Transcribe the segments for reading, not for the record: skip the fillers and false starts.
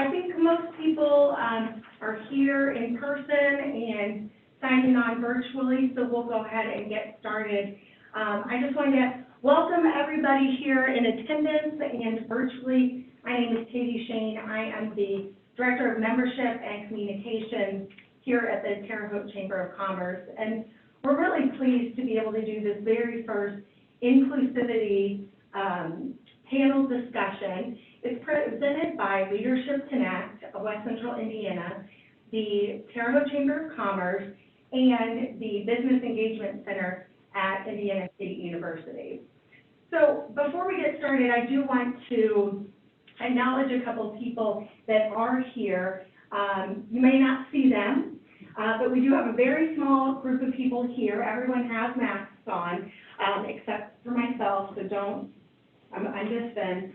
I think most people are here in person and signing on virtually, so we'll go ahead and get started. I just wanted to welcome everybody here in attendance and virtually. My name is Katie Shane. I am the Director of Membership and Communications here at the Terre Haute Chamber of Commerce. And we're really pleased to be able to do this very first Inclusivity panel discussion. It's presented by Leadership Connect of West Central Indiana, the Terre Haute Chamber of Commerce, and the Business Engagement Center at Indiana State University. So before we get started, I do want to acknowledge a couple of people that are here. You may not see them, but we do have a very small group of people here. Everyone has masks on, except for myself, so I'm just then.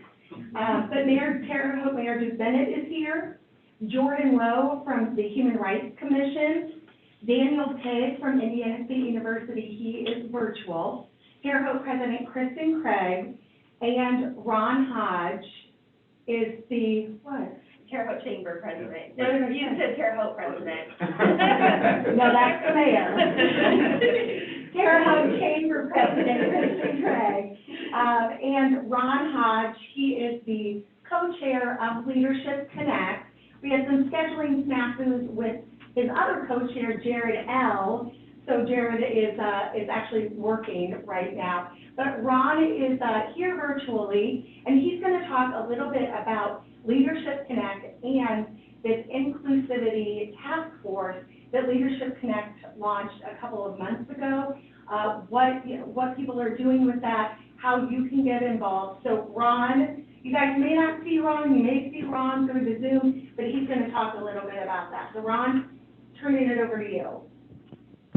But Mayor Terre Haute, Mayor Duke Bennett is here. Jordan Lowe from the Human Rights Commission. Daniel Pegg from Indiana State University, he is virtual. Terre Haute President Kristen Craig, and Ron Hodge is the, what? Terre Haute Chamber President. No, You said Terre Haute President. No, that's the mayor. Terre Haute Chamber President Kristen Craig. And Ron Hodge, he is the co-chair of Leadership Connect. We had some scheduling snafus with his other co-chair, Jared L. So Jared is actually working right now. But Ron is here virtually, and he's going to talk a little bit about Leadership Connect and this Inclusivity task force that Leadership Connect launched a couple of months ago. What people are doing with that, how you can get involved. So Ron, you guys may not see Ron, you may see Ron through the Zoom, but he's going to talk a little bit about that. So Ron, turning it over to you.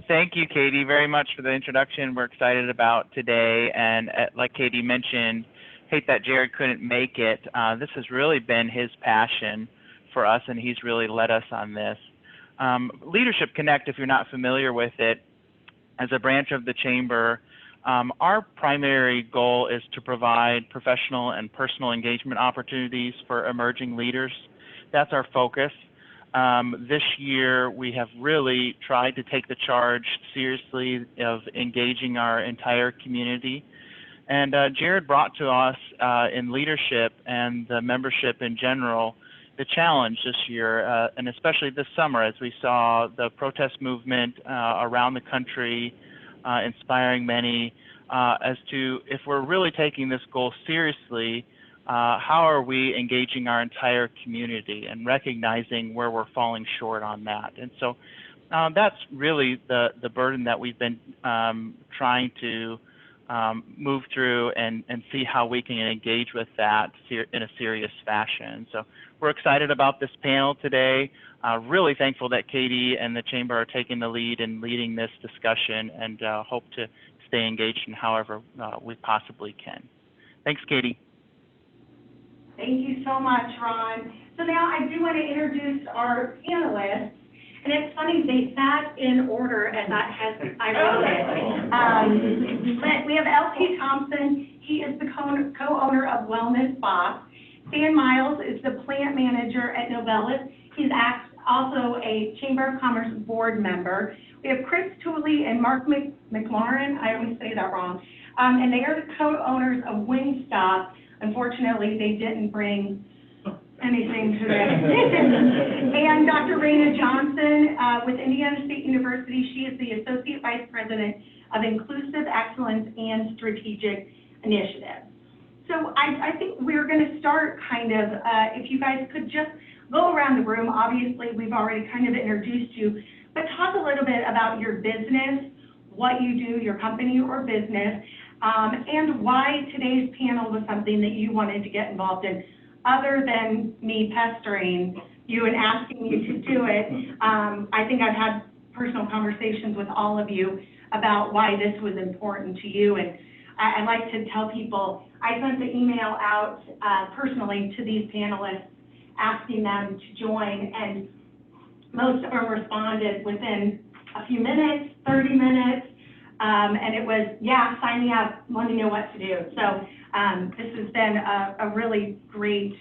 Thank you, Katie, very much for the introduction. We're excited about today, and like Katie mentioned, hate that Jared couldn't make it. This has really been his passion for us, and he's really led us on this. Leadership Connect, if you're not familiar with it, as a branch of the Chamber, our primary goal is to provide professional and personal engagement opportunities for emerging leaders. That's our focus. This year, we have really tried to take the charge seriously of engaging our entire community. And Jared brought to us in leadership and the membership in general the challenge this year, and especially this summer as we saw the protest movement around the country inspiring many as to if we're really taking this goal seriously, how are we engaging our entire community and recognizing where we're falling short on that? And so that's really the burden that we've been trying to move through and see how we can engage with that in a serious fashion. So we're excited about this panel today. Really thankful that Katie and the Chamber are taking the lead in leading this discussion, and hope to stay engaged in however we possibly can. Thanks, Katie. Thank you so much, Ron. So now I do want to introduce our panelists. And it's funny, they sat in order as I wrote it. But we have L.P. Thompson. He is the co-owner of Wellness Box. Stan Miles is the plant manager at Novellus. He's also a Chamber of Commerce board member. We have Chris Tooley and Mark McLaurin. I always say that wrong. And they are the co-owners of Wingstop. Unfortunately, they didn't bring anything today. And Dr. Raina Johnson with Indiana State University. She is the Associate Vice President of Inclusive Excellence and Strategic Initiatives. So I think we're going to start kind of, if you guys could just go around the room. Obviously, we've already kind of introduced you, but talk a little bit about your business, what you do, your company or business, and why today's panel was something that you wanted to get involved in, other than me pestering you and asking you to do it. I think I've had personal conversations with all of you about why this was important to you, and I like to tell people, I sent the email out personally to these panelists asking them to join, and most of them responded within a few minutes, 30 minutes, and it was, yeah, sign me up, let me know what to do. So this has been a really great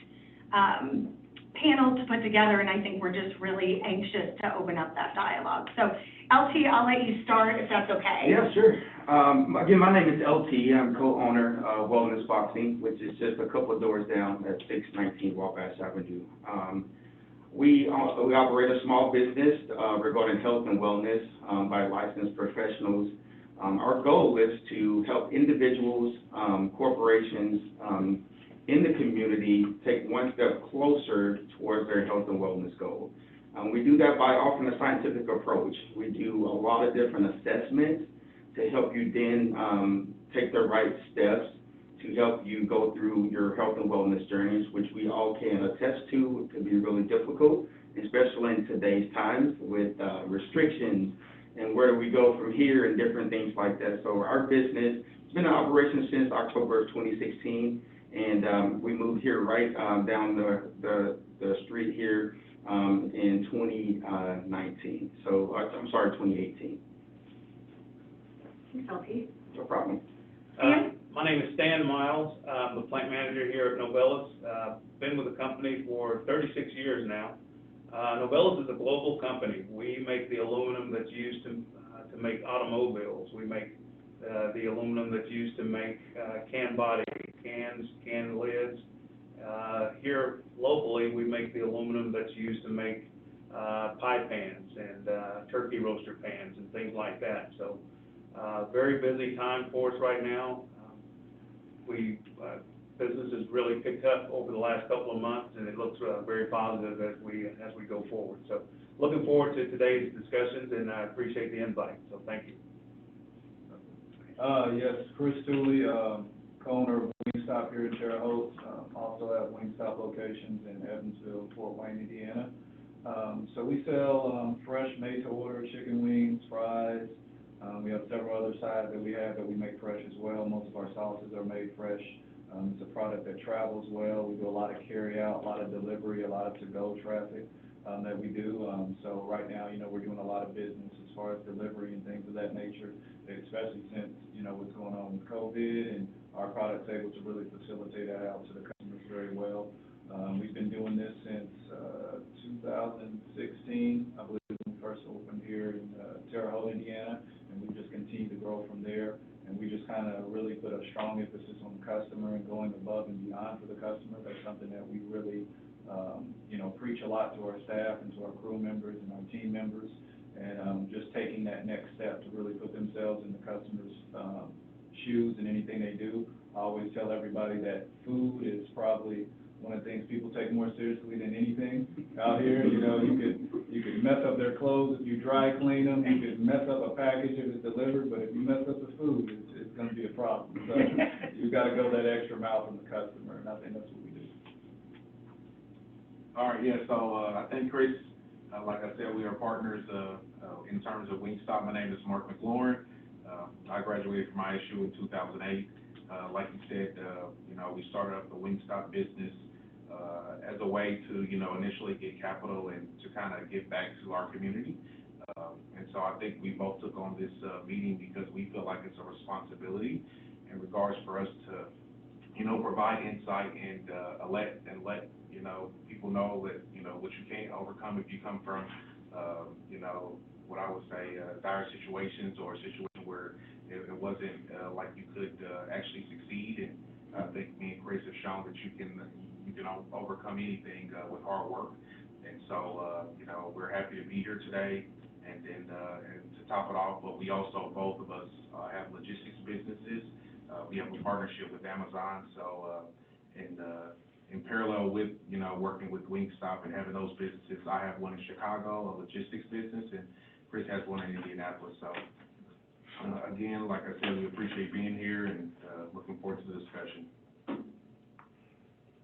panel to put together, and I think we're just really anxious to open up that dialogue. So, LT, I'll let you start if that's okay. Yeah, sure. Again, my name is LT. I'm co-owner of Wellness Boxing, which is just a couple of doors down at 619 Wabash Avenue. We operate a small business regarding health and wellness by licensed professionals. Our goal is to help individuals, corporations in the community take one step closer towards their health and wellness goal. We do that by offering a scientific approach. We do a lot of different assessments to help you then take the right steps to help you go through your health and wellness journeys, which we all can attest to. It can be really difficult, especially in today's times with restrictions and where do we go from here and different things like that. So our business has been in operation since October of 2016, and we moved here right down the street here in 2019. So, I'm sorry, 2018. Thanks, LT. No problem. My name is Stan Miles. I'm the plant manager here at Novellus. Been with the company for 36 years now. Novellus is a global company. We make the aluminum that's used to make automobiles. We make the aluminum that's used to make can body, cans, can lids. Here locally, we make the aluminum that's used to make pie pans and turkey roaster pans and things like that. So very busy time for us right now. Business has really picked up over the last couple of months, and it looks very positive as we go forward. So looking forward to today's discussions, and I appreciate the invite. So thank you. Yes, Chris Tooley, co-owner of Wingstop here in Terre Haute. Also have Wingstop locations in Evansville, Fort Wayne, Indiana. So we sell fresh, made-to-order chicken wings, fries. We have several other sides that we have that we make fresh as well. Most of our sauces are made fresh. It's a product that travels well. We do a lot of carry-out, a lot of delivery, a lot of to-go traffic that we do. So right now, we're doing a lot of business as far as delivery and things of that nature, especially since, what's going on with COVID, and our product's able to really facilitate that out to the customers very well. We've been doing this since 2016, I believe, when we first opened here in Terre Haute, Indiana, and we've just continued to grow from there. And we just kind of really put a strong emphasis on the customer and going above and beyond for the customer. That's something that we really, preach a lot to our staff and to our crew members and our team members. And just taking that next step to really put themselves in the customer's shoes in anything they do. I always tell everybody that food is probably one of the things people take more seriously than anything out here. You could mess up their clothes if you dry clean them. You could mess up a package if it's delivered, but if you mess up the food, it's going to be a problem. So you've got to go that extra mile from the customer, and I think that's what we do. All right, yeah, so I think, Chris, like I said, we are partners in terms of Wingstop. My name is Mark McLaurin. I graduated from ISU in 2008. Like you said, we started up the Wingstop business as a way to, initially get capital and to kind of give back to our community. And so I think we both took on this meeting because we feel like it's a responsibility in regards for us to, provide insight and let people know that, what you can't overcome if you come from, what I would say, dire situations or a situation where it wasn't like you could actually succeed. And I think me and Chris have shown that you can overcome anything with hard work. And so, we're happy to be here today. And then and to top it off, but we also, both of us, have logistics businesses. We have a partnership with Amazon. So, in parallel with, working with Wingstop and having those businesses, I have one in Chicago, a logistics business, and Chris has one in Indianapolis. So, again, like I said, we appreciate being here and looking forward to the discussion.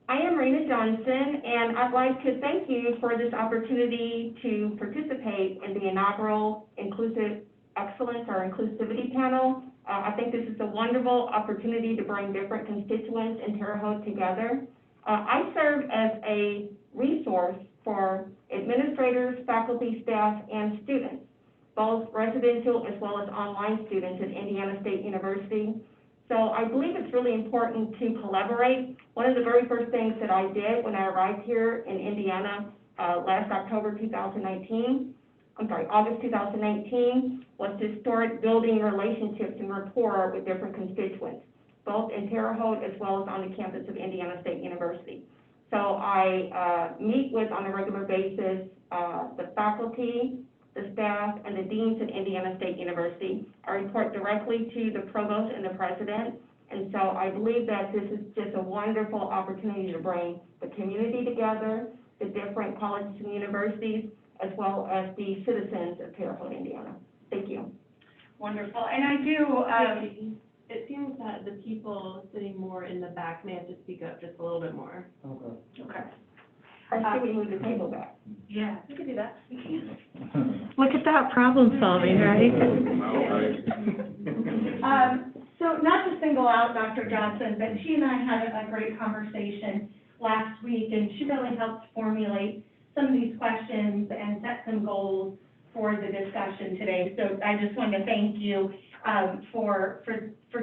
I am Rena Johnson, and I'd like to thank you for this opportunity to participate in the inaugural Inclusive Excellence or Inclusivity panel. I think this is a wonderful opportunity to bring different constituents in Terre Haute together. I serve as a resource for administrators, faculty, staff, and students, both residential as well as online students at Indiana State University. So I believe it's really important to collaborate. One of the very first things that I did when I arrived here in Indiana, August 2019, was to start building relationships and rapport with different constituents, both in Terre Haute as well as on the campus of Indiana State University. So I meet with, on a regular basis, the faculty, the staff, and the deans at Indiana State University. I report directly to the provost and the president, and so I believe that this is just a wonderful opportunity to bring the community together, the different colleges and universities, as well as the citizens of Terre Haute, Indiana. Thank you. Wonderful, and I do, It seems that the people sitting more in the back may have to speak up just a little bit more. okay, I think we move the table back. yeah. We could do that. Look at that problem solving, right? So not to single out Dr. Johnson, but she and I had a great conversation last week, and she really helped formulate some of these questions and set some goals for the discussion today. So I just want to thank you for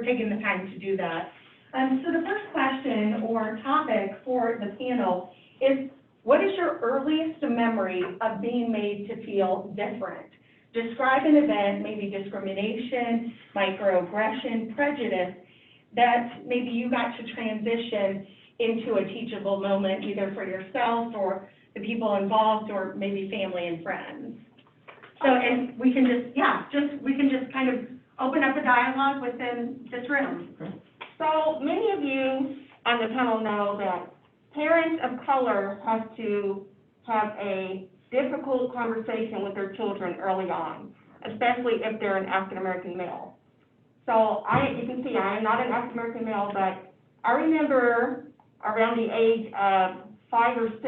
taking the time to do that. So the first question or topic for the panel is, what is your earliest memory of being made to feel different? Describe an event, maybe discrimination, microaggression, prejudice, that maybe you got to transition into a teachable moment, either for yourself or the people involved, or maybe family and friends. So, and we can just kind of open up a dialogue within this room. So many of you on the panel know that parents of color have to have a difficult conversation with their children early on, especially if they're an African-American male. So you can see I am not an African-American male, but I remember around the age of 5 or 6,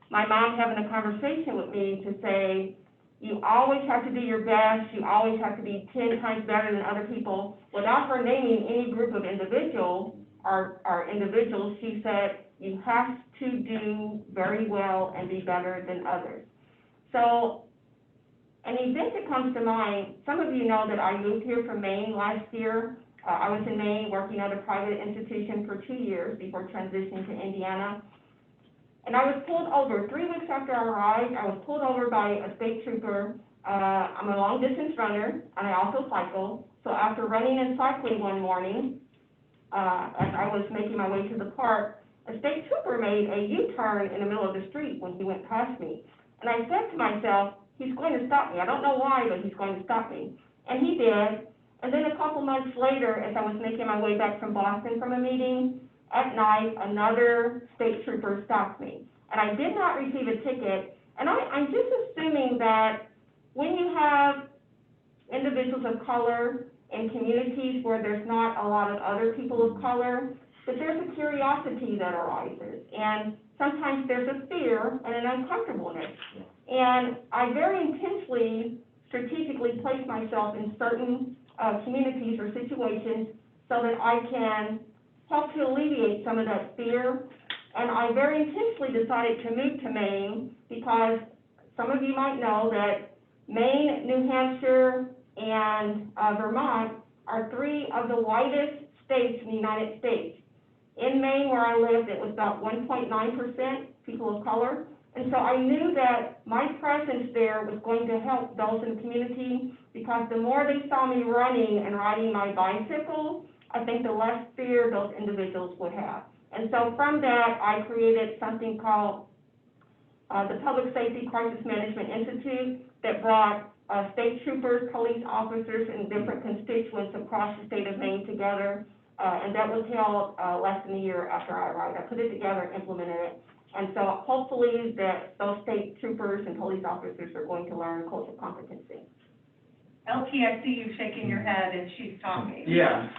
my mom having a conversation with me to say, you always have to do your best, you always have to be 10 times better than other people. Without her naming any group of individuals, she said, you have to do very well and be better than others. So an event that comes to mind, some of you know that I moved here from Maine last year. I was in Maine working at a private institution for 2 years before transitioning to Indiana. And I was pulled over, 3 weeks after I arrived, I was pulled over by a state trooper. I'm a long distance runner, and I also cycle. So after running and cycling one morning, as I was making my way to the park, a state trooper made a U-turn in the middle of the street when he went past me. And I said to myself, he's going to stop me. I don't know why, but he's going to stop me. And he did. And then a couple months later, as I was making my way back from Boston from a meeting, at night, another state trooper stopped me. And I did not receive a ticket. And I'm just assuming that when you have individuals of color in communities where there's not a lot of other people of color, that there's a curiosity that arises. And sometimes there's a fear and an uncomfortableness. And I very intensely, strategically place myself in certain communities or situations so that I can help to alleviate some of that fear. And I very intentionally decided to move to Maine because some of you might know that Maine, New Hampshire, and Vermont are 3 of the whitest states in the United States. In Maine, where I lived, it was about 1.9% people of color. And so I knew that my presence there was going to help those in the community because the more they saw me running and riding my bicycle, I think the less fear those individuals would have. And so from that, I created something called the Public Safety Crisis Management Institute that brought state troopers, police officers, and different constituents across the state of Maine together. And that was held less than a year after I arrived. I put it together and implemented it. And so hopefully that those state troopers and police officers are going to learn cultural competency. LT, I see you shaking your head and she's talking. Yeah,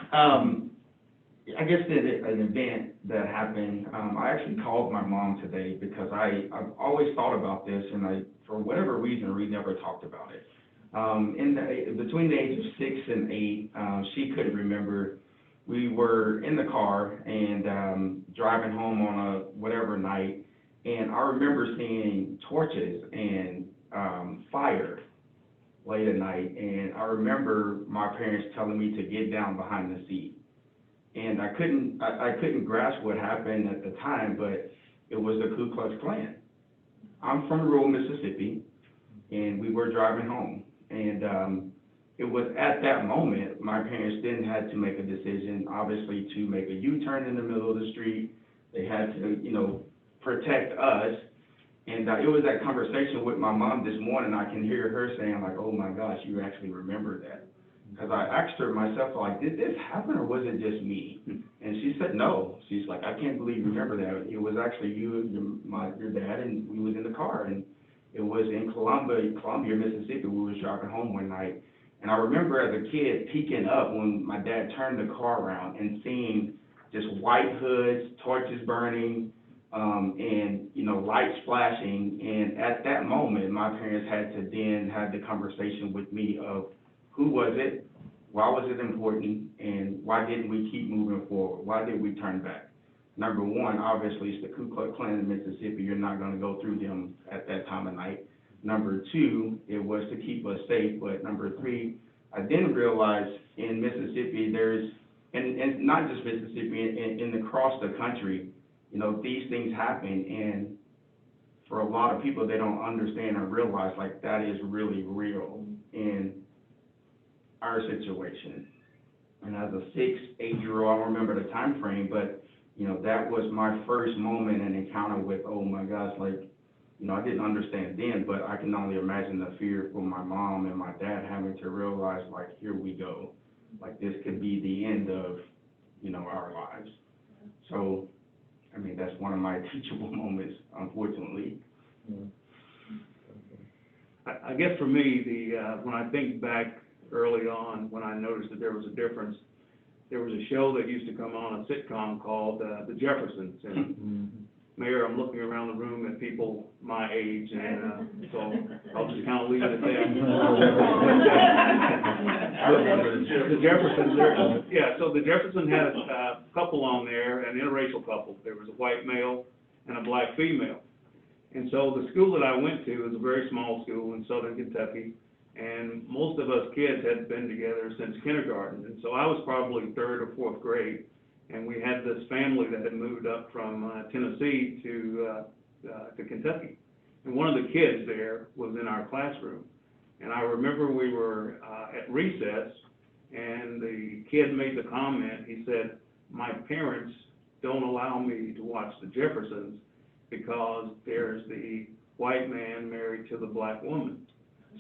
I guess an event that happened, I actually called my mom today because I've always thought about this, and for whatever reason, we never talked about it. Between the age of 6 and 8, she couldn't remember. We were in the car and driving home on a whatever night, and I remember seeing torches and fire late at night, and I remember my parents telling me to get down behind the seat. And I couldn't grasp what happened at the time, but it was the Ku Klux Klan. I'm from rural Mississippi, and we were driving home. And it was at that moment, my parents then had to make a decision, obviously, to make a U-turn in the middle of the street. They had to, you know, protect us. And it was that conversation with my mom this morning. I can hear her saying, like, oh my gosh, you actually remember that. Because I asked her myself, like, did this happen or was it just me? And she said, no. She's like, I can't believe you remember that. It was actually you, your dad, and we was in the car. And it was in Columbia, Mississippi. We was driving home one night. And I remember as a kid peeking up when my dad turned the car around and seeing just white hoods, torches burning, and, you know, lights flashing. And at that moment, my parents had to then have the conversation with me of who was it, why was it important, and why didn't we keep moving forward? Why did we turn back? Number one, obviously, it's the Ku Klux Klan in Mississippi. You're not going to go through them at that time of night. Number two, it was to keep us safe. But number three, I didn't realize in Mississippi there's, and not just Mississippi, in across the country, you know, these things happen. And for a lot of people, they don't understand or realize, like, that is really real in our situation. And as a 6, 8-year-old, I don't remember the time frame, but, you know, that was my first moment and encounter with, oh my gosh, like, you know, I didn't understand then, but I can only imagine the fear for my mom and my dad having to realize, like, here we go. Like, this could be the end of, you know, our lives. So, I mean, that's one of my teachable moments, unfortunately. I guess for me, when I think back early on, when I noticed that there was a difference, there was a show that used to come on, a sitcom called The Jeffersons. And Mayor, I'm looking around the room at people my age, and so I'll just kind of leave it at that. The Jeffersons, so the Jeffersons had a couple on there, an interracial couple. There was a white male and a black female. And so the school that I went to was a very small school in southern Kentucky, and most of us kids had been together since kindergarten. And so I was probably 3rd or 4th grade. And we had this family that had moved up from Tennessee to Kentucky. And one of the kids there was in our classroom. And I remember we were at recess, and the kid made the comment, he said, my parents don't allow me to watch the Jeffersons because there's the white man married to the black woman.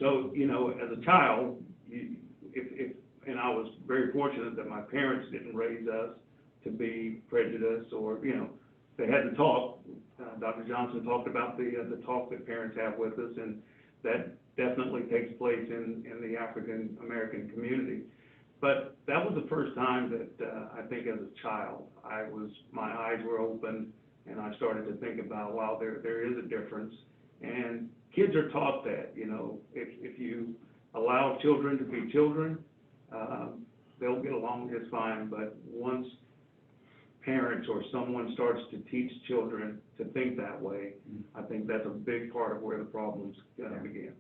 So, you know, as a child, and I was very fortunate that my parents didn't raise us to be prejudiced, or, you know, they had to talk. Dr. Johnson talked about the talk that parents have with us, and that definitely takes place in the African American community. But that was the first time that I think as a child, my eyes were open, and I started to think about, wow, there is a difference. And kids are taught that, you know, if you allow children to be children, they'll get along just fine. But once parents or someone starts to teach children to think that way, I think that's a big part of where the problems begin.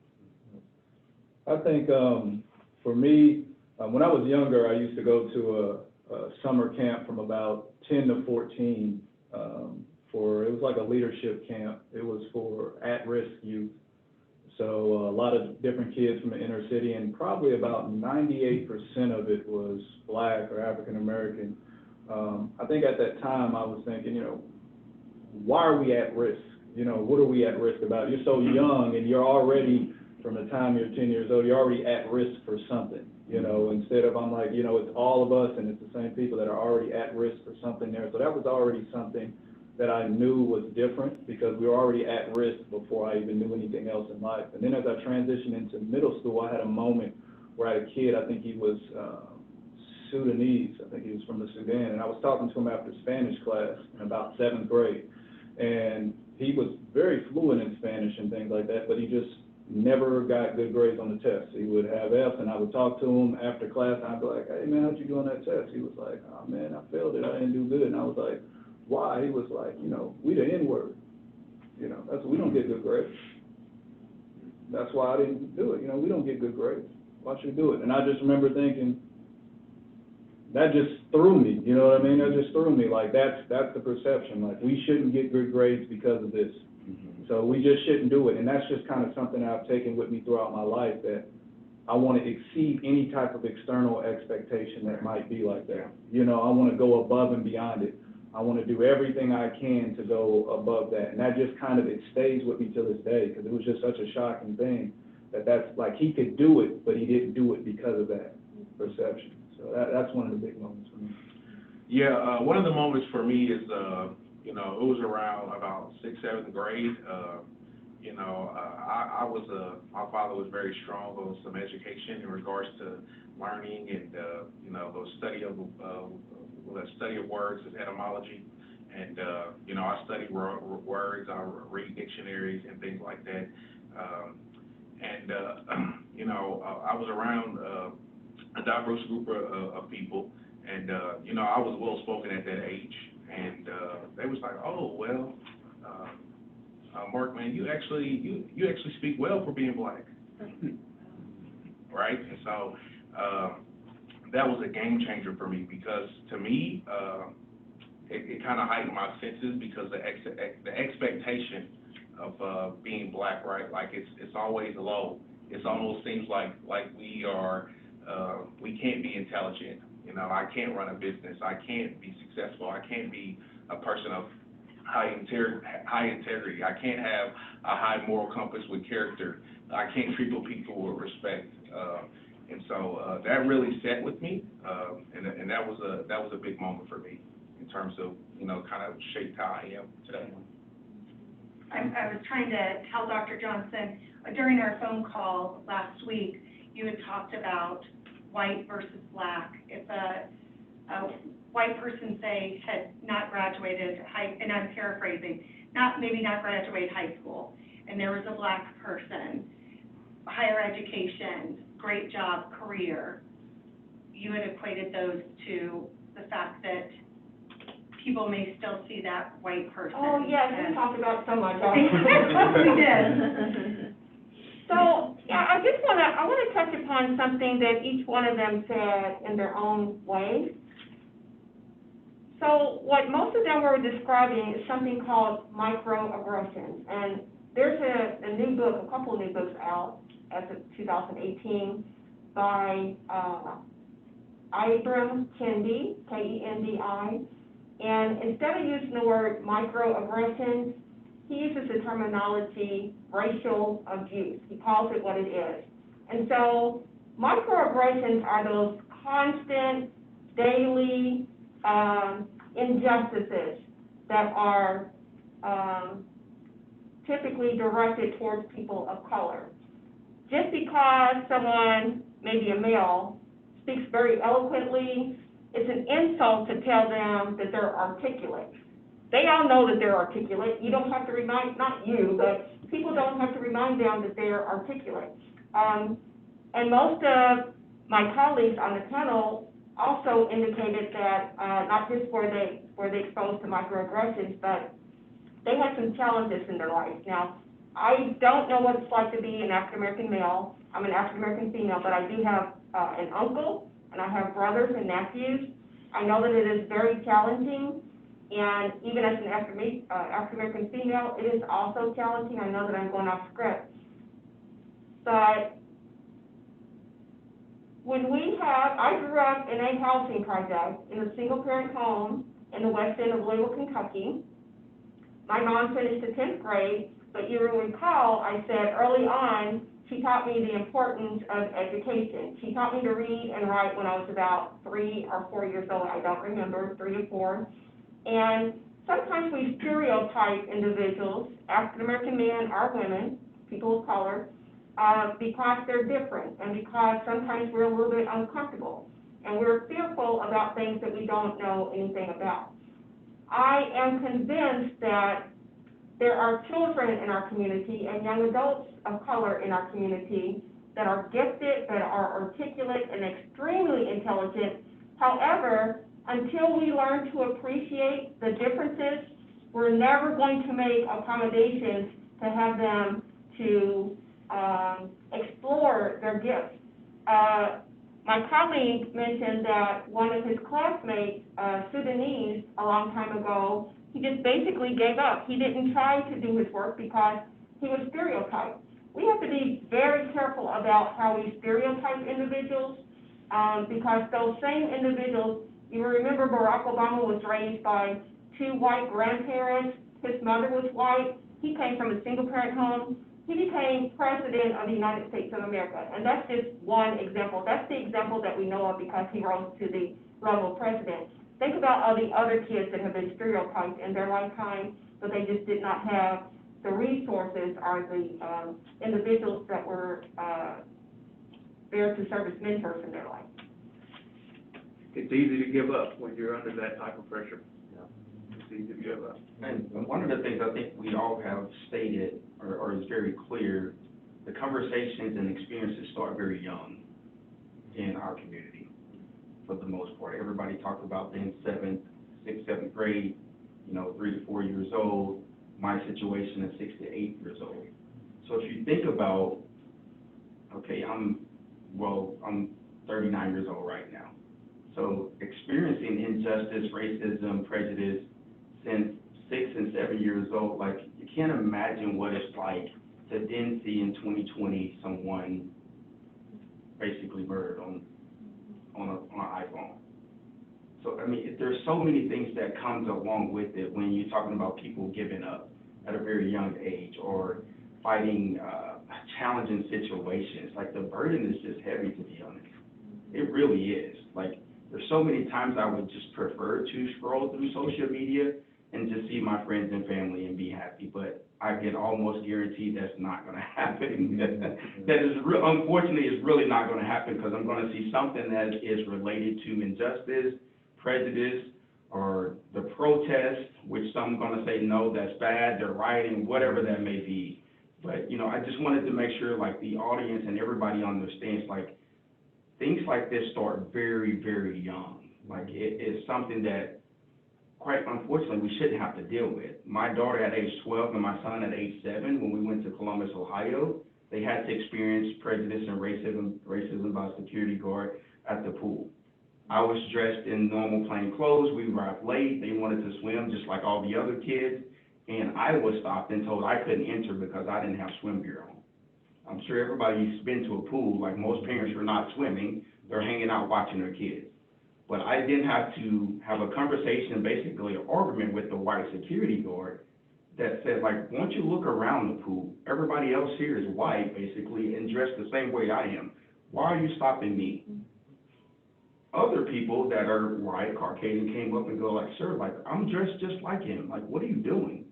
I think for me, when I was younger, I used to go to a summer camp from about 10 to 14 it was like a leadership camp. It was for at-risk youth. So a lot of different kids from the inner city, and probably about 98% of it was Black or African American. I think at that time I was thinking, you know, why are we at risk? You know, what are we at risk about? You're so young, and you're already, from the time you're 10 years old, you're already at risk for something. You know, instead of, I'm like, you know, it's all of us, and it's the same people that are already at risk for something there. So that was already something that I knew was different, because we were already at risk before I even knew anything else in life. And then as I transitioned into middle school, I had a moment where I had a kid, I think he was Sudanese, I think he was from the Sudan, and I was talking to him after Spanish class in about 7th grade. And he was very fluent in Spanish and things like that, but he just never got good grades on the test. He would have F's, and I would talk to him after class, and I'd be like, hey man, how'd you do on that test? He was like, oh man, I failed it, I didn't do good. And I was like, why? He was like, you know, we the N-word. You know, we don't get good grades. That's why I didn't do it. You know, we don't get good grades. Why should we do it? And I just remember thinking, that just threw me, you know what I mean? That just threw me, like, that's the perception, like, we shouldn't get good grades because of this. So we just shouldn't do it, and that's just kind of something I've taken with me throughout my life, that I want to exceed any type of external expectation that might be like that. You know, I want to go above and beyond it. I want to do everything I can to go above that, and that just kind of, it stays with me to this day, because it was just such a shocking thing, that's, like, he could do it, but he didn't do it because of that perception. So that's one of the big moments for me. Yeah, one of the moments for me is, you know, it was around about 6th, 7th grade. You know, my father was very strong on some education in regards to learning and, you know, the study of words and etymology. And, you know, I study words, I read dictionaries and things like that. You know, I was around a diverse group of people, and, you know, I was well-spoken at that age. And they was like, oh, well, Mark, man, you actually speak well for being black, right? And so that was a game changer for me, because to me, it kind of heightened my senses, because the expectation of being black, right? Like it's always low. It almost seems like we can't be intelligent. You know, I can't run a business. I can't be successful. I can't be a person of high integrity. I can't have a high moral compass with character. I can't treat people with respect. And so that really sat with me, and that was a big moment for me in terms of, you know, kind of shaped how I am today. I was trying to tell Dr. Johnson, during our phone call last week, you had talked about white versus black. If a white person, say, had not graduated and I'm paraphrasing, maybe not graduated high school, and there was a black person, higher education, great job, career, you had equated those to the fact that people may still see that white person. Oh, yes, we talked about so much. We did. So, yeah, I wanna touch upon something that each one of them said in their own way. So what most of them were describing is something called microaggressions, and there's a new book, a couple of new books out as of 2018 by Ibram Kendi, Kendi, and instead of using the word microaggressions, he uses the terminology racial abuse. He calls it what it is. And so microaggressions are those constant, daily injustices that are typically directed towards people of color. Just because someone, maybe a male, speaks very eloquently, it's an insult to tell them that they're articulate. They all know that they're articulate. You don't have to remind, not you, but people don't have to remind them that they're articulate. And most of my colleagues on the panel also indicated that not just were they exposed to microaggressions, but they had some challenges in their life. Now, I don't know what it's like to be an African-American male. I'm an African-American female, but I do have an uncle, and I have brothers and nephews. I know that it is very challenging, and even as an African-American female, it is also challenging. I know that I'm going off script. But when I grew up in a housing project in a single-parent home in the west end of Louisville, Kentucky. My mom finished the 10th grade, but you will recall I said early on, she taught me the importance of education. She taught me to read and write when I was about 3 or 4 years old. I don't remember, 3 or 4. And sometimes we stereotype individuals, African-American men or women, people of color, because they're different and because sometimes we're a little bit uncomfortable and we're fearful about things that we don't know anything about. I am convinced that there are children in our community and young adults of color in our community that are gifted, that are articulate and extremely intelligent. However, until we learn to appreciate the differences, we're never going to make accommodations to have them to explore their gifts. My colleague mentioned that one of his classmates, Sudanese, a long time ago, he just basically gave up. He didn't try to do his work because he was stereotyped. We have to be very careful about how we stereotype individuals, because those same individuals, you remember Barack Obama was raised by 2 white grandparents. His mother was white. He came from a single-parent home. He became president of the United States of America, and that's just one example. That's the example that we know of because he rose to the level of president. Think about all the other kids that have been stereotyped in their lifetime, but they just did not have the resources or the individuals that were there to serve as mentors in their life. It's easy to give up when you're under that type of pressure. It's easy to give up. And one of the things I think we all have stated, or is very clear, the conversations and experiences start very young in our community, for the most part. Everybody talked about being 6th, 7th grade, 3 to 4 years old. My situation is 6 to 8 years old. So if you think about, okay, I'm 39 years old right now. So experiencing injustice, racism, prejudice since 6 and 7 years old, like, you can't imagine what it's like to then see in 2020 someone basically murdered on an iPhone. So, I mean, there's so many things that comes along with it when you're talking about people giving up at a very young age or fighting challenging situations. Like, the burden is just heavy, to be honest. It really is. Like, there's so many times I would just prefer to scroll through social media and just see my friends and family and be happy, but I can almost guarantee that's not going to happen. That is, unfortunately, is really not going to happen, because I'm going to see something that is related to injustice, prejudice, or the protest, which some are going to say, no, that's bad, they're rioting, whatever that may be. But, I just wanted to make sure, like, the audience and everybody understands, like, things like this start very, very young. Like, it is something that, quite unfortunately, we shouldn't have to deal with. My daughter at age 12 and my son at age 7, when we went to Columbus, Ohio, they had to experience prejudice and racism by a security guard at the pool. I was dressed in normal plain clothes. We arrived late. They wanted to swim just like all the other kids, and I was stopped and told I couldn't enter because I didn't have swim gear on. I'm sure everybody's been to a pool. Like, most parents are not swimming. They're hanging out watching their kids. But I then have to have a conversation, basically an argument with the white security guard that said, like, why don't you look around the pool? Everybody else here is white, basically, and dressed the same way I am. Why are you stopping me? Other people that are white, Caucasian, came up and go, like, sir, like, I'm dressed just like him. Like, what are you doing?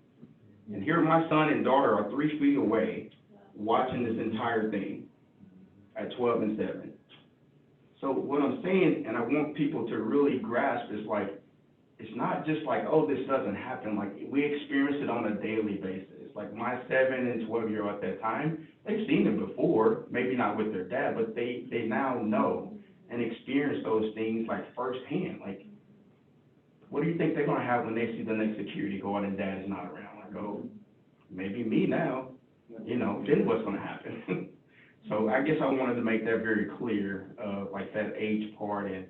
And here my son and daughter are 3 feet away watching this entire thing at 12 and 7. So what I'm saying, and I want people to really grasp, is like, it's not just like, oh, this doesn't happen. Like, we experience it on a daily basis. Like, my 7 and 12-year-old at that time, they've seen it before, maybe not with their dad, but they now know and experience those things, like, firsthand. Like, what do you think they're going to have when they see the next security guard and dad is not around? Like, oh, maybe me now, then what's going to happen? So I guess I wanted to make that very clear, like that age part and,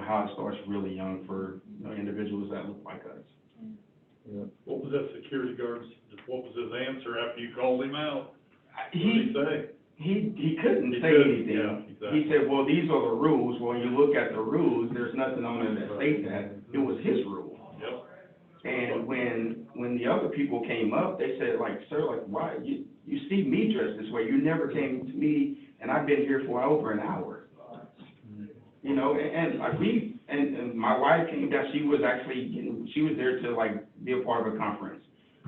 how it starts really young for, individuals that look like us. Yeah. What was that security guard's, what was his answer after you called him out? What did He he say? He couldn't say anything. Yeah, exactly. He said, well, these are the rules. When you look at the rules, there's nothing on there that states that. It was his rule. Yep. And when the other people came up, they said, like, sir, like, why? You see me dressed this way. You never came to me, and I've been here for over an hour. And like and my wife came down. She was there to, like, be a part of a conference.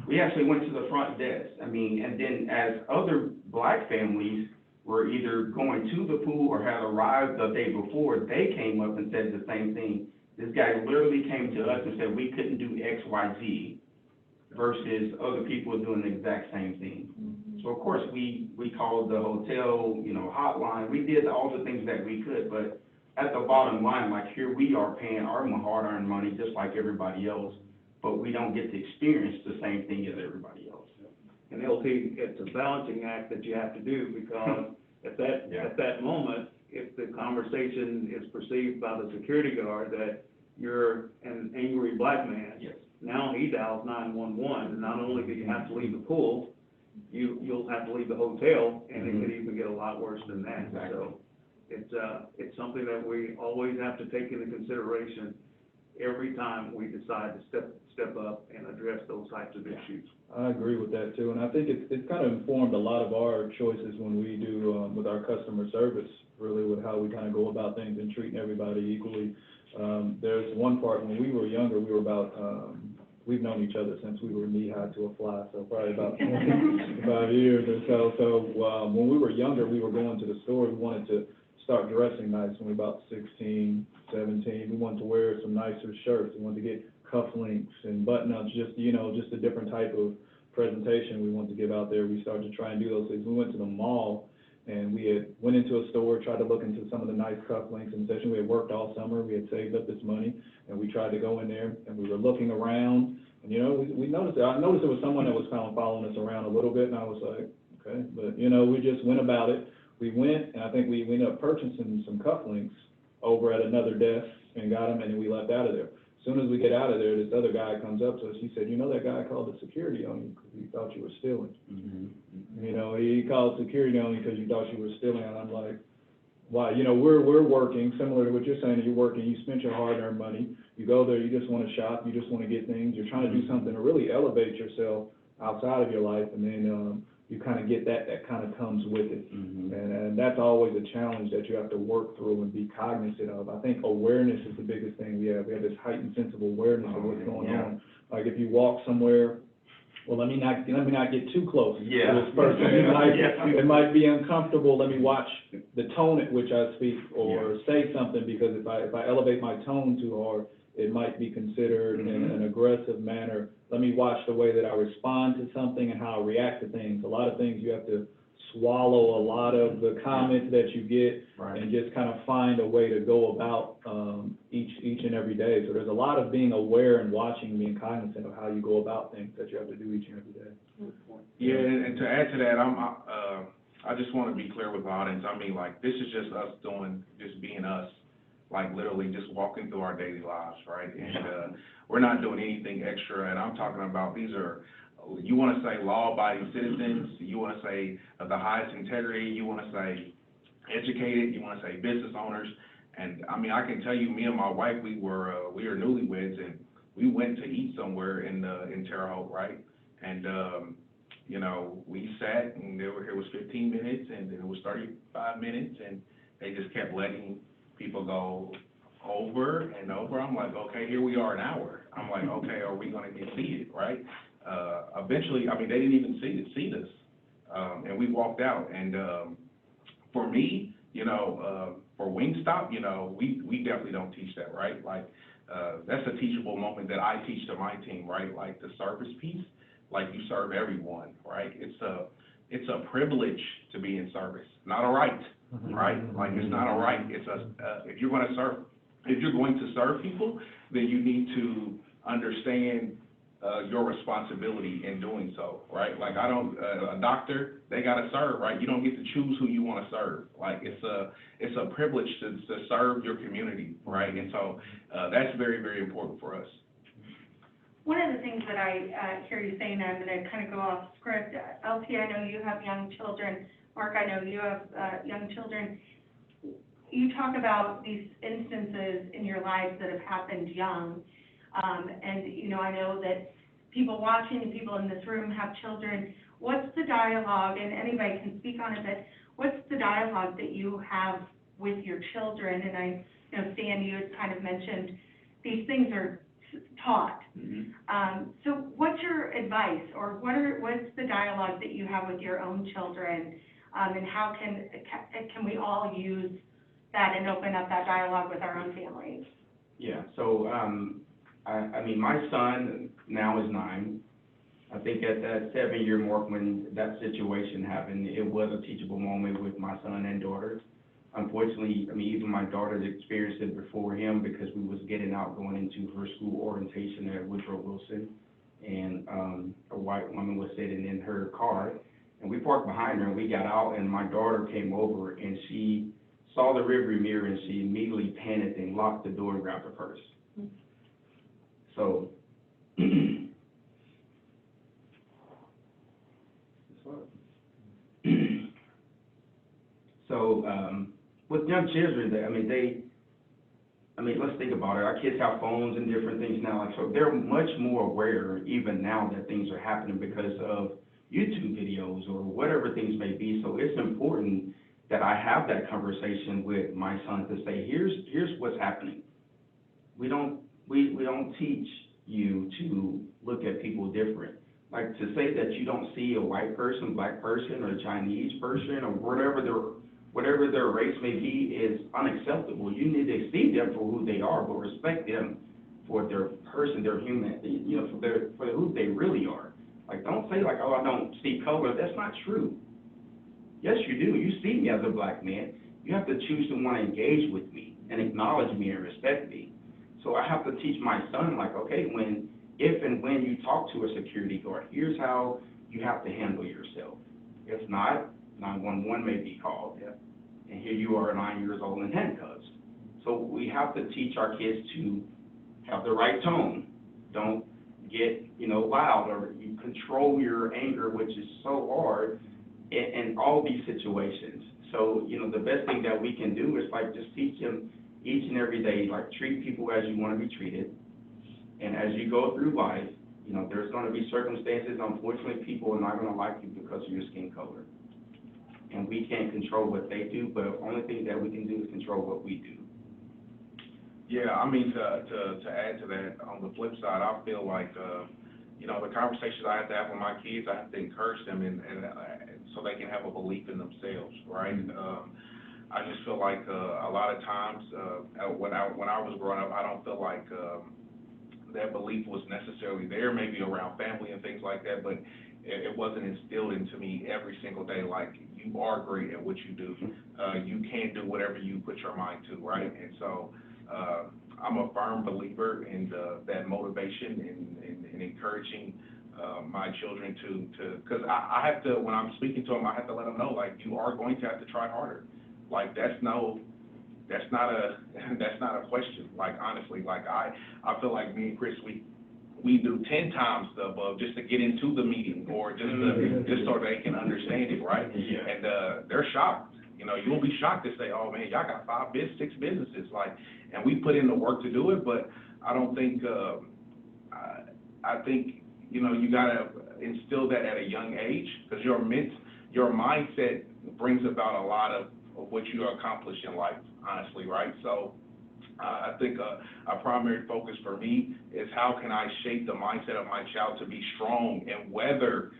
We actually went to the front desk. I mean, and then as other black families were either going to the pool or had arrived the day before, they came up and said the same thing. This guy literally came to us and said we couldn't do X, Y, Z, versus other people doing the exact same thing. Mm-hmm. So of course we called the hotel, hotline. We did all the things that we could, but at the bottom line, like, here we are paying our hard-earned money just like everybody else, but we don't get to experience the same thing as everybody else. And LT, it's a balancing act that you have to do, because at that moment, if the conversation is perceived by the security guard that you're an angry black man, Yes. now he dials 911, and not only do you have to leave the pool, you'll have to leave the hotel, and it could even get a lot worse than that. Exactly. So it's something that we always have to take into consideration every time we decide to step up and address those types of issues. I agree with that too, and I think it's kind of informed a lot of our choices when we do, with our customer service, really with how we kind of go about things and treating everybody equally. There's one part, when we were younger, we were about, we've known each other since we were knee-high to a fly, so probably about 25 years or so. So, when we were younger, we were going to the store, we wanted to start dressing nice when we were about 16, 17. We wanted to wear some nicer shirts, we wanted to get cufflinks and button-ups, just a different type of presentation we wanted to give out there. We started to try and do those things. We went to the mall, and we had went into a store, tried to look into some of the nice cufflinks and such. We had worked all summer, we had saved up this money, and we tried to go in there, and we were looking around, and, we noticed, I noticed there was someone that was kind of following us around a little bit, and I was like, okay, but, we just went about it. We went, and I think we ended up purchasing some cufflinks over at another desk and got them, and then we left out of there. As soon as we get out of there, this other guy comes up to us, he said, that guy called the security on you because he thought you were stealing. He called security on you because you thought you were stealing, and I'm like, why? We're working, similar to what you're saying, you're working, you spent your hard-earned money, you go there, you just want to shop, you just want to get things, you're trying to do something to really elevate yourself outside of your life, and then, you kind of get that kind of comes with it. And that's always a challenge that you have to work through and be cognizant of. I think awareness is the biggest thing we have. We have this heightened sense of awareness of what's going on. Like if you walk somewhere, well, let me not get too close to this person. It might be uncomfortable. Let me watch the tone at which I speak or say something, because if I elevate my tone too hard, it might be considered in an aggressive manner. Let me watch the way that I respond to something and how I react to things. A lot of things you have to swallow a lot of the comments that you get and just kind of find a way to go about each and every day. So there's a lot of being aware and watching and being cognizant of how you go about things that you have to do each and every day. Yeah, and to add to that, I just want to be clear with the audience. I mean, like, this is just us just being us. Like literally just walking through our daily lives, right? And we're not doing anything extra, and I'm talking about these are, you want to say law-abiding citizens, you want to say of the highest integrity, you want to say educated, you want to say business owners, and I mean, I can tell you, me and my wife, we are newlyweds, and we went to eat somewhere in Terre Haute, right? And we sat, and it was 15 minutes, and then it was 35 minutes, and they just kept letting people go over and over. I'm like, okay, here we are an hour. I'm like, okay, are we gonna get seated, right? Eventually, I mean, they didn't even seat us. And we walked out. And for me, for Wingstop, we definitely don't teach that, right? Like, that's a teachable moment that I teach to my team, right? Like the service piece, like you serve everyone, right? It's a privilege to be in service, not a right. Right? Like, it's not a right. It's if you're going to serve people, then you need to understand your responsibility in doing so, right? Like, a doctor, they got to serve, right? You don't get to choose who you want to serve. Like, it's a privilege to serve your community, right? And so that's very, very important for us. One of the things that I hear you saying, I'm going to kind of go off script. LT, I know you have young children. Mark, I know you have young children. You talk about these instances in your lives that have happened young. And, I know that people watching and people in this room have children. What's the dialogue, and anybody can speak on it, but what's the dialogue that you have with your children? And I, Stan, you had kind of mentioned these things are taught. So what's your advice, or what's the dialogue that you have with your own children? And how can we all use that and open up that dialogue with our own families? Yeah, so, I mean, my son now is 9. I think at that 7-year mark when that situation happened, it was a teachable moment with my son and daughter. Unfortunately, I mean, even my daughter experienced it before him, because we was getting out going into her school orientation at Woodrow Wilson, and a white woman was sitting in her car, and we parked behind her, and we got out, and my daughter came over, and she saw the rearview mirror, and she immediately panicked and locked the door and grabbed her purse. So, with young children, let's think about it. Our kids have phones and different things now, like, so they're much more aware even now that things are happening because of YouTube videos or whatever things may be. So it's important that I have that conversation with my son to say, here's what's happening. We don't teach you to look at people different. Like, to say that you don't see a white person, black person, or Chinese person, or whatever their race may be is unacceptable. You need to see them for who they are, but respect them for their person, their human, for who they really are. Like, don't say like, oh, I don't see color. That's not true. Yes, you do. You see me as a black man. You have to choose to want to engage with me and acknowledge me and respect me. So I have to teach my son, like, okay, if and when you talk to a security guard, here's how you have to handle yourself. If not, 911 may be called. Yeah. And here you are, 9 years old, in handcuffs. So we have to teach our kids to have the right tone. Don't get, loud, or you control your anger, which is so hard in all these situations. So, the best thing that we can do is, like, just teach them each and every day, like, treat people as you want to be treated. And as you go through life, there's going to be circumstances, unfortunately, people are not going to like you because of your skin color. And we can't control what they do, but the only thing that we can do is control what we do. Yeah, I mean, to add to that, on the flip side, I feel like, the conversations I have to have with my kids, I have to encourage them and so they can have a belief in themselves, right? I just feel like a lot of times when I was growing up, I don't feel like that belief was necessarily there, maybe around family and things like that, but it wasn't instilled into me every single day, like, you are great at what you do. You can do whatever you put your mind to, right? And so I'm a firm believer in that motivation and encouraging my children to, because I have to, when I'm speaking to them, I have to let them know, like, you are going to have to try harder. Like, that's not a question. Like, honestly, like, I feel like me and Chris, we do 10 times the above just to get into the meeting, or just so they can understand it, right? Yeah. And they're shocked. You'll be shocked to say, oh man, y'all got 5, 6 businesses, like, and we put in the work to do it. But I don't think, I think, you gotta instill that at a young age, because your mindset brings about a lot of what you accomplish in life, honestly, right? So I think a primary focus for me is how can I shape the mindset of my child to be strong and weather,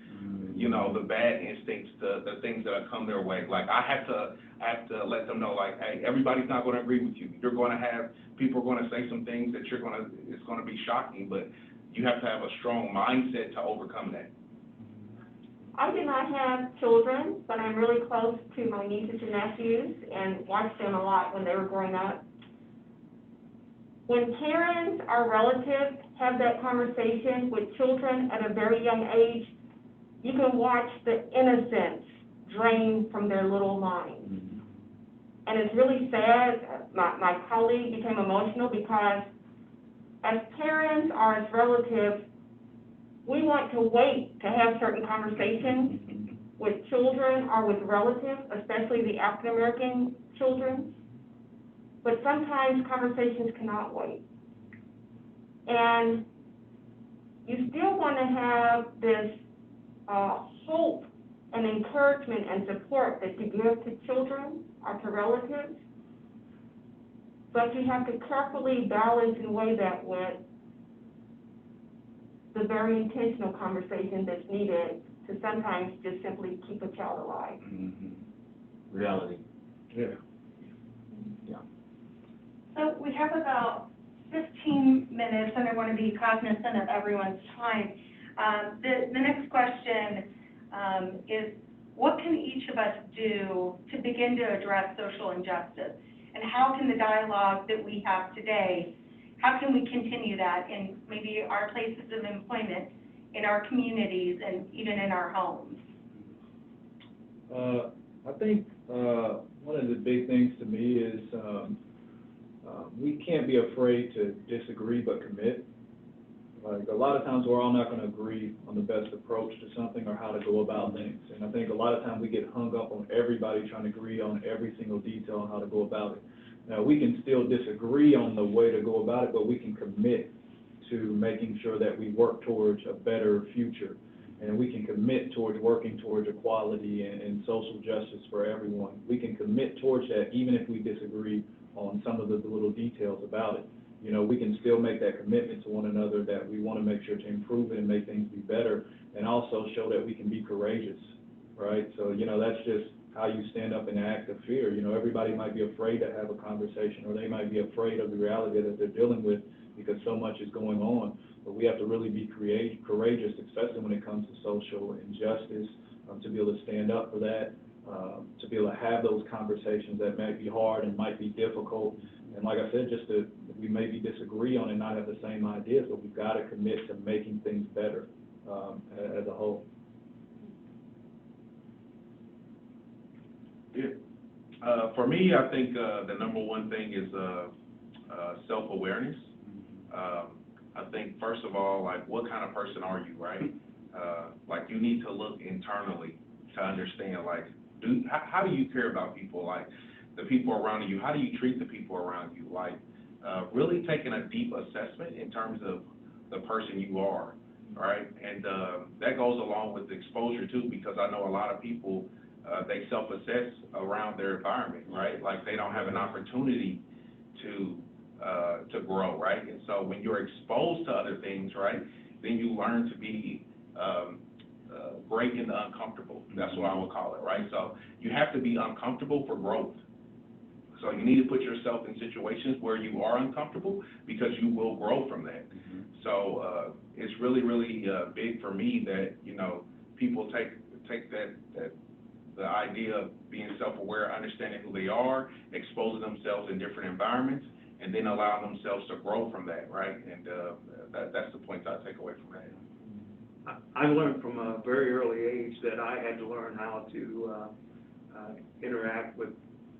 the bad instincts, the things that come their way. Like, I have to let them know, like, hey, everybody's not going to agree with you. You're going to have people are going to say some things that it's going to be shocking, but you have to have a strong mindset to overcome that. I do not have children, but I'm really close to my nieces and nephews and watched them a lot when they were growing up. When parents or relatives have that conversation with children at a very young age, you can watch the innocence drain from their little minds. And it's really sad. My colleague became emotional because as parents or as relatives, we want to wait to have certain conversations with children or with relatives, especially the African American children. But sometimes conversations cannot wait. And you still want to have this hope and encouragement and support that you give to children or to relatives, but you have to carefully balance and weigh that with the very intentional conversation that's needed to sometimes just simply keep a child alive. Reality. Yeah. So we have about 15 minutes, and I want to be cognizant of everyone's time. The next question is, what can each of us do to begin to address social injustice? And how can the dialogue that we have today, how can we continue that in maybe our places of employment, in our communities, and even in our homes? I think one one of the big things to me is, we can't be afraid to disagree but commit. Like, a lot of times we're all not gonna agree on the best approach to something or how to go about things. And I think a lot of times we get hung up on everybody trying to agree on every single detail on how to go about it. Now, we can still disagree on the way to go about it, but we can commit to making sure that we work towards a better future. And we can commit towards working towards equality and social justice for everyone. We can commit towards that even if we disagree on some of the little details about it. You know, we can still make that commitment to one another that we want to make sure to improve it and make things be better, and also show that we can be courageous, right? So, you know, that's just how you stand up in an act of fear. You know, everybody might be afraid to have a conversation, or they might be afraid of the reality that they're dealing with because so much is going on. But we have to really be courageous, especially when it comes to social injustice, to be able to stand up for that, to be able to have those conversations that might be hard and might be difficult. And like I said, just to, we maybe disagree on and not have the same ideas, but we've got to commit to making things better as a whole. Yeah. For me, I think the number one thing is self-awareness. I think, first of all, like, what kind of person are you, right? Like, you need to look internally to understand, like, how do you care about people? Like, the people around you, how do you treat the people around you? Like, really taking a deep assessment in terms of the person you are, right? And that goes along with the exposure too, because I know a lot of people, they self-assess around their environment, right? Like, they don't have an opportunity to grow, right? And so when you're exposed to other things, right, then you learn to be great in the uncomfortable. That's what I would call it, right? So you have to be uncomfortable for growth. So you need to put yourself in situations where you are uncomfortable, because you will grow from that. Mm-hmm. So it's really, really big for me that, you know, people take that the idea of being self-aware, understanding who they are, exposing themselves in different environments, and then allow themselves to grow from that, right? And that's the point I take away from that. I learned from a very early age that I had to learn how to interact with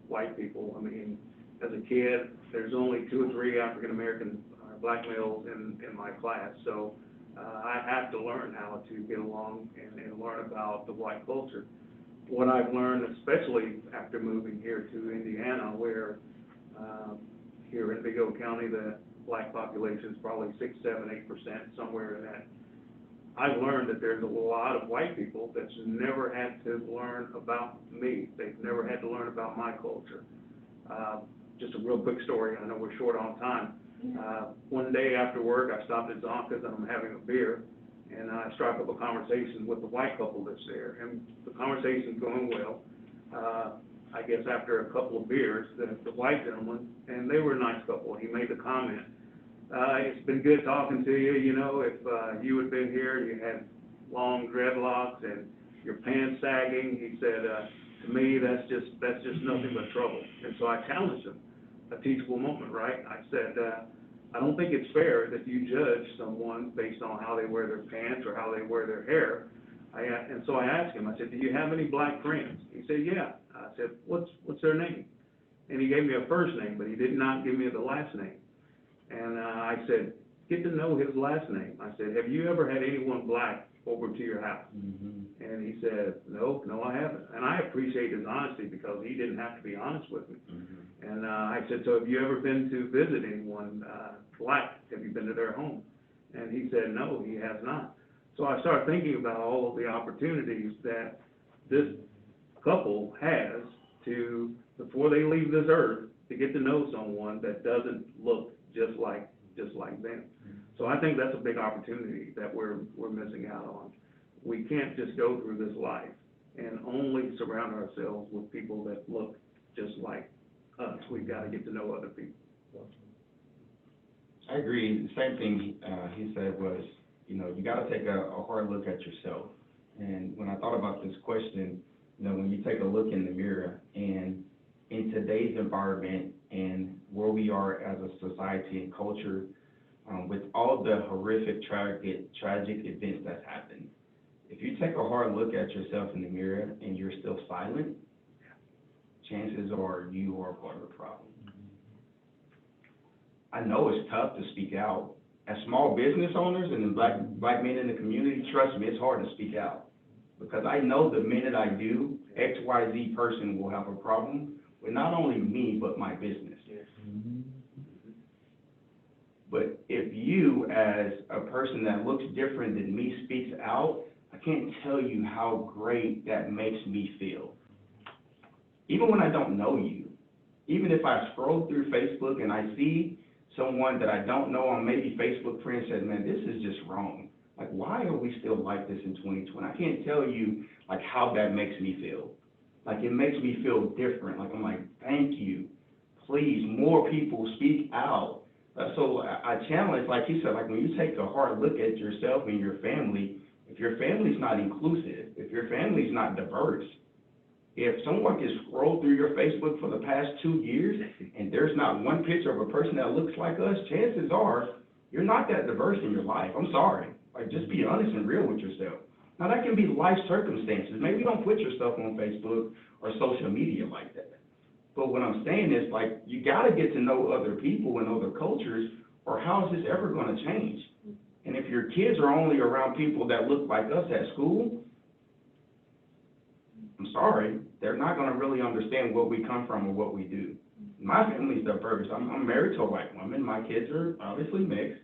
white people. I mean, as a kid, there's only 2 or 3 African-American black males in my class, so I have to learn how to get along and learn about the white culture. What I've learned, especially after moving here to Indiana, where here in Big Oak County, the black population is probably 6, 7, 8%, somewhere in that. I've learned that there's a lot of white people that's never had to learn about me. They've never had to learn about my culture. Just a real quick story. I know we're short on time. One day after work, I stopped at Zonka's and I'm having a beer, and I struck up a conversation with the white couple that's there, and the conversation's going well. I guess after a couple of beers, the white gentleman, and they were a nice couple, he made the comment, it's been good talking to you. You know, if you had been here, you had long dreadlocks and your pants sagging, he said, to me, that's just nothing but trouble. And so I challenged him, a teachable moment, right? I said, I don't think it's fair that you judge someone based on how they wear their pants or how they wear their hair. And so I asked him, I said, do you have any black friends? He said, yeah. I said, what's their name? And he gave me a first name, but he did not give me the last name. And I said, get to know his last name. I said, have you ever had anyone black over to your house? Mm-hmm. And he said, no, I haven't. And I appreciate his honesty, because he didn't have to be honest with me. Mm-hmm. And I said, so have you ever been to visit anyone black? Have you been to their home? And he said, no, he has not. So I started thinking about all of the opportunities that this couple has to, before they leave this earth, to get to know someone that doesn't look just like them. So I think that's a big opportunity that we're missing out on. We can't just go through this life and only surround ourselves with people that look just like us. We've got to get to know other people. I agree. The same thing he said was, you know, you got to take a hard look at yourself. And when I thought about this question, you know, when you take a look in the mirror, and in today's environment and where we are as a society and culture, with all the horrific, tragic events that happen, if you take a hard look at yourself in the mirror and you're still silent, chances are you are part of the problem. I know it's tough to speak out. As small business owners and black men in the community, trust me, it's hard to speak out. Because I know the minute I do, XYZ person will have a problem with not only me, but my business. But if you, as a person that looks different than me, speaks out, I can't tell you how great that makes me feel. Even when I don't know you, even if I scroll through Facebook and I see someone that I don't know on maybe Facebook friends said, man, this is just wrong. Like, why are we still like this in 2020? I can't tell you, like, how that makes me feel. Like, it makes me feel different. Like, I'm like, thank you. Please, more people speak out. So I challenge, like you said, like, when you take a hard look at yourself and your family, if your family's not inclusive, if your family's not diverse, if someone can scroll through your Facebook for the past 2 years and there's not one picture of a person that looks like us, chances are you're not that diverse in your life. I'm sorry. Like, just be honest and real with yourself. Now, that can be life circumstances. Maybe don't put yourself on Facebook or social media like that. But what I'm saying is, like, you got to get to know other people and other cultures, or how is this ever going to change? And if your kids are only around people that look like us at school, I'm sorry, they're not going to really understand what we come from or what we do. My family's diverse. I'm married to a white woman. My kids are obviously mixed.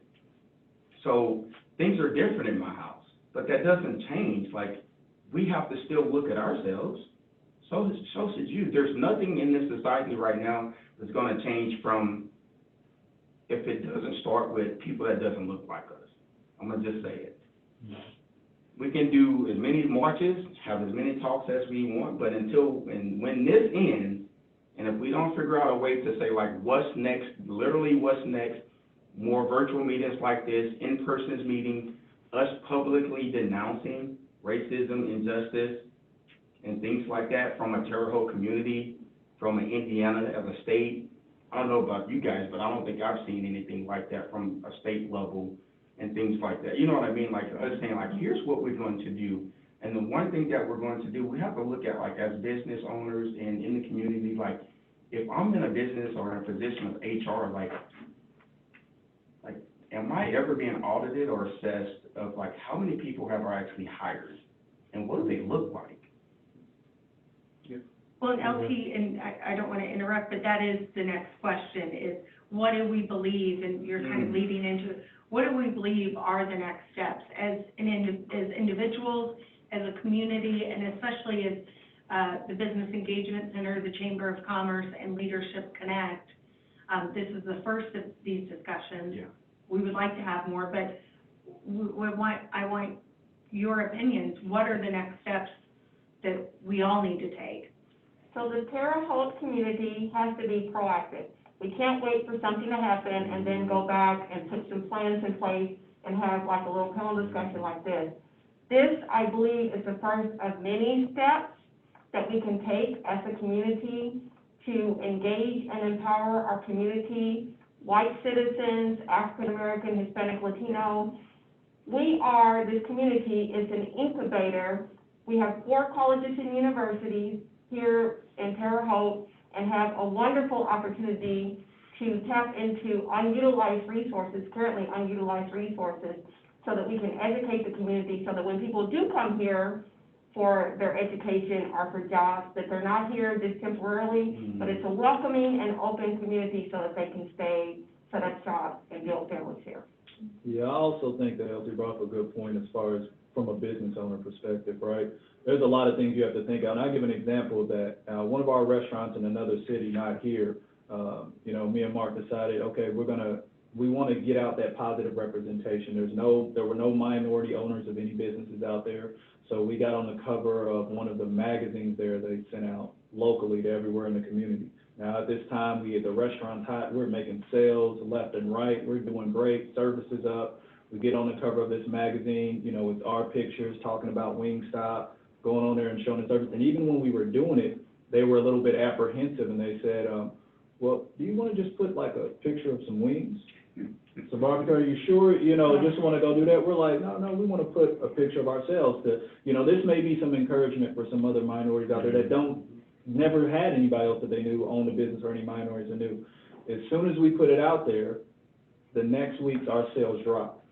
So things are different in my house. But that doesn't change. Like, we have to still look at ourselves. So should you. There's nothing in this society right now that's going to change from if it doesn't start with people that doesn't look like us. I'm going to just say it. We can do as many marches, have as many talks as we want, but when this ends, and if we don't figure out a way to say, like, what's next, literally what's next, more virtual meetings like this, in-person meetings, us publicly denouncing racism, injustice, and things like that from a Terre Haute community, from Indiana as a state. I don't know about you guys, but I don't think I've seen anything like that from a state level and things like that. You know what I mean? Like, us saying, like, here's what we're going to do. And the one thing that we're going to do, we have to look at, like, as business owners and in the community, like, if I'm in a business or in a position of HR, like, am I ever being audited or assessed of, like, how many people have I actually hired? And what do they look like? Well, and LT, and I don't want to interrupt, but that is the next question, is what do we believe, and you're kind of leading into it, what do we believe are the next steps as individuals, as a community, and especially as the Business Engagement Center, the Chamber of Commerce, and Leadership Connect? This is the first of these discussions. Yeah. We would like to have more, but I want your opinions. What are the next steps that we all need to take? So the Terre Haute community has to be proactive. We can't wait for something to happen and then go back and put some plans in place and have like a little panel discussion like this. This, I believe, is the first of many steps that we can take as a community to engage and empower our community, white citizens, African American, Hispanic, Latino. This community is an incubator. We have 4 colleges and universities here in Terre Haute and have a wonderful opportunity to tap into unutilized resources, currently unutilized resources, so that we can educate the community so that when people do come here for their education or for jobs, that they're not here just temporarily, but it's a welcoming and open community so that they can stay, set up jobs, and build families here. Yeah, I also think that LT brought up a good point as far as from a business owner perspective, right? There's a lot of things you have to think of, and I'll give an example that one of our restaurants in another city, not here, me and Mark decided, okay, we want to get out that positive representation. There were no minority owners of any businesses out there, so we got on the cover of one of the magazines there they sent out locally to everywhere in the community. Now, at this time, the restaurant's hot, we're making sales left and right, we're doing great, service is up. We get on the cover of this magazine, with our pictures, talking about Wingstop, going on there and showing the service. And even when we were doing it, they were a little bit apprehensive, and they said, well, do you want to just put like a picture of some wings? So, Barbara, are you sure, just want to go do that? We're like, no, we want to put a picture of ourselves. This may be some encouragement for some other minorities out there that don't never had anybody else that they knew owned a business or any minorities they knew. As soon as we put it out there, the next week our sales dropped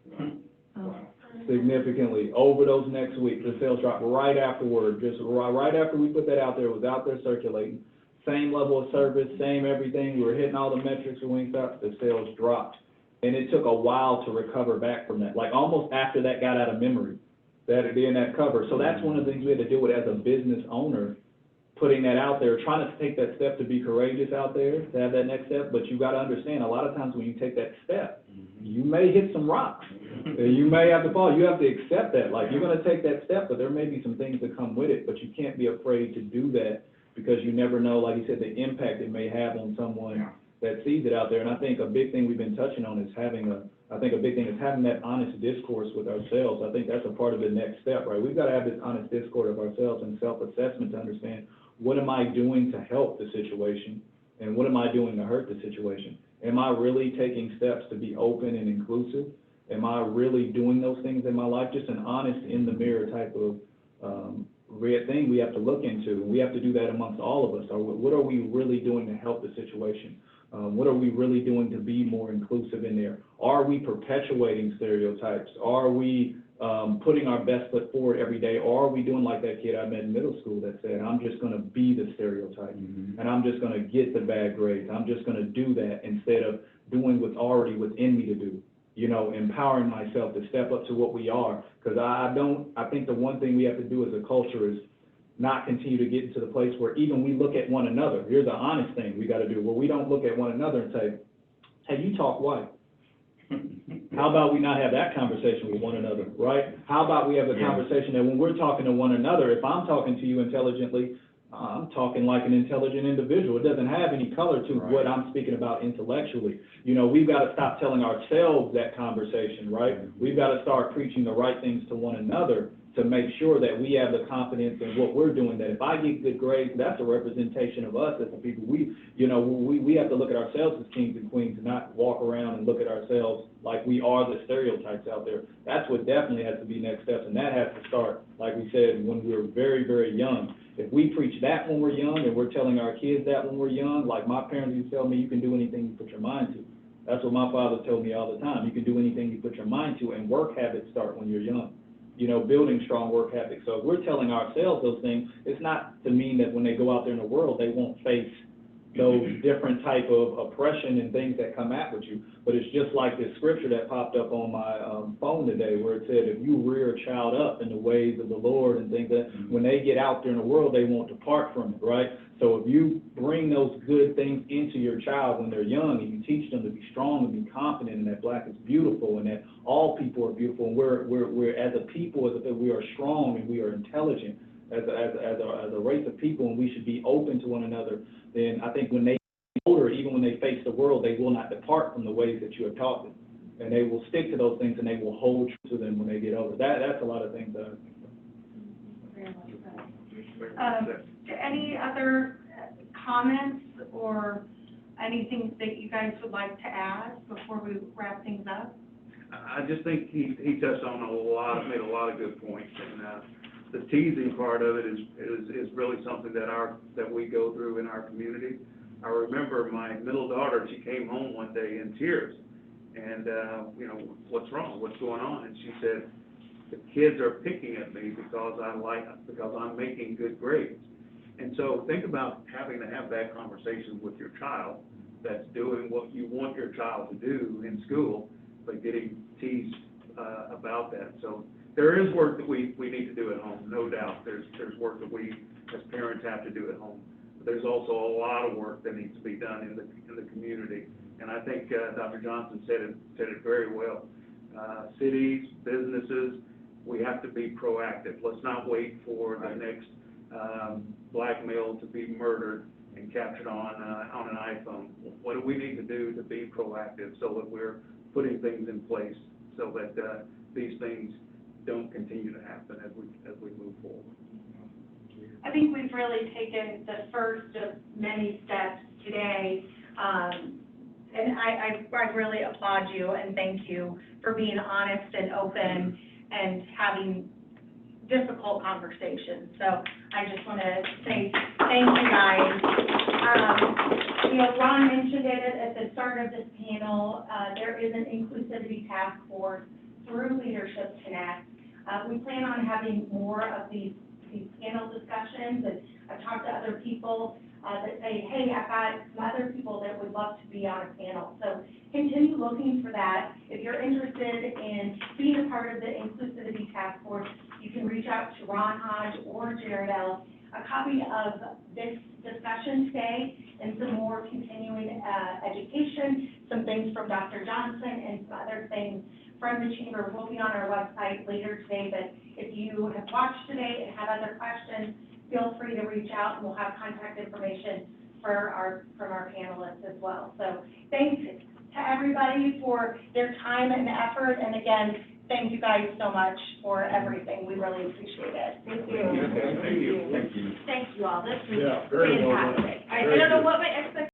significantly. Over those next weeks, the sales dropped right afterward, just right after we put that out there, it was out there circulating. Same level of service, same everything, we were hitting all the metrics with Wingstop, the sales dropped. And it took a while to recover back from that, like almost after that got out of memory, that cover. So that's one of the things we had to deal with as a business owner, putting that out there, trying to take that step to be courageous out there, to have that next step. But you got to understand, a lot of times when you take that step, you may hit some rocks. You may have to fall. You have to accept that. Like, you're going to take that step, but there may be some things that come with it. But you can't be afraid to do that, because you never know, like you said, the impact it may have on someone that sees it out there. And I think a big thing we've been touching on is having that honest discourse with ourselves. I think that's a part of the next step, right? We've got to have this honest discourse of ourselves and self-assessment to understand, what am I doing to help the situation, and what am I doing to hurt the situation? Am I really taking steps to be open and inclusive? Am I really doing those things in my life? Just an honest, in the mirror type of thing we have to look into. We have to do that amongst all of us. So what are we really doing to help the situation? What are we really doing to be more inclusive in there? Are we perpetuating stereotypes? Are we putting our best foot forward every day? Or are we doing like that kid I met in middle school that said, I'm just going to be the stereotype, and I'm just going to get the bad grades. I'm just going to do that instead of doing what's already within me to do. You know, empowering myself to step up to what we are. Because I think the one thing we have to do as a culture is not continue to get into the place where even we look at one another. Here's the honest thing we got to do, where we don't look at one another and say, hey, you talk white. How about we not have that conversation with one another, right? How about we have a conversation that when we're talking to one another, if I'm talking to you intelligently, I'm talking like an intelligent individual. It doesn't have any color to what I'm speaking about intellectually. You know, we've got to stop telling ourselves that conversation, right? We've got to start preaching the right things to one another to make sure that we have the confidence in what we're doing, that if I get good grades, that's a representation of us as the people. We have to look at ourselves as kings and queens, and not walk around and look at ourselves like we are the stereotypes out there. That's what definitely has to be next steps, and that has to start, like we said, when we're very, very young. If we preach that when we're young, and we're telling our kids that when we're young, like my parents used to tell me, you can do anything you put your mind to. That's what my father told me all the time. You can do anything you put your mind to, and work habits start when you're young. You know, building strong work habits. So if we're telling ourselves those things, it's not to mean that when they go out there in the world, they won't face those different type of oppression and things that come at with you. But it's just like this scripture that popped up on my phone today, where it said, if you rear a child up in the ways of the Lord and things that when they get out there in the world, they won't depart from it, right? So if you bring those good things into your child when they're young, and you teach them to be strong and be confident, and that Black is beautiful, and that all people are beautiful, and we're as a people, we are strong and we are intelligent as a race of people, and we should be open to one another, then I think when they get older, even when they face the world, they will not depart from the ways that you have taught them. And they will stick to those things, and they will hold true to them when they get older. That's a lot of things that I think. Any other comments or anything that you guys would like to add before we wrap things up? I just think he touched on made a lot of good points, and the teasing part of it is really something that we go through in our community. I remember my middle daughter, she came home one day in tears, and what's wrong? What's going on? And she said, the kids are picking at me because I'm making good grades. And so think about having to have that conversation with your child that's doing what you want your child to do in school, but getting teased about that. So there is work that we need to do at home, no doubt. There's work that we as parents have to do at home. But there's also a lot of work that needs to be done in the community. And I think Dr. Johnson said it very well. Cities, businesses, we have to be proactive. Let's not wait for the next Black male to be murdered and captured on an iPhone. What do we need to do to be proactive so that we're putting things in place so that these things don't continue to happen as we move forward? I think we've really taken the first of many steps today, and I really applaud you and thank you for being honest and open and having difficult conversations. So I just want to say thank you guys. know, Ron mentioned it at the start of this panel, there is an inclusivity task force through Leadership Connect. We plan on having more of these panel discussions, and I've talked to other people, that say, hey, I've got some other people that would love to be on a panel. So continue looking for that. If you're interested in being a part of the Inclusivity Task Force, you can reach out to Ron Hodge or Jared L. A copy of this discussion today and some more continuing education, some things from Dr. Johnson and some other things from the Chamber will be on our website later today. But if you have watched today and have other questions, feel free to reach out, and we'll have contact information from our panelists as well. So thanks to everybody for their time and effort, and again, thank you guys so much for everything. We really appreciate it. Thank you. Thank you. Thank you. Thank you all. This was Yeah, very well done. fantastic. Very I don't know good. what my expectations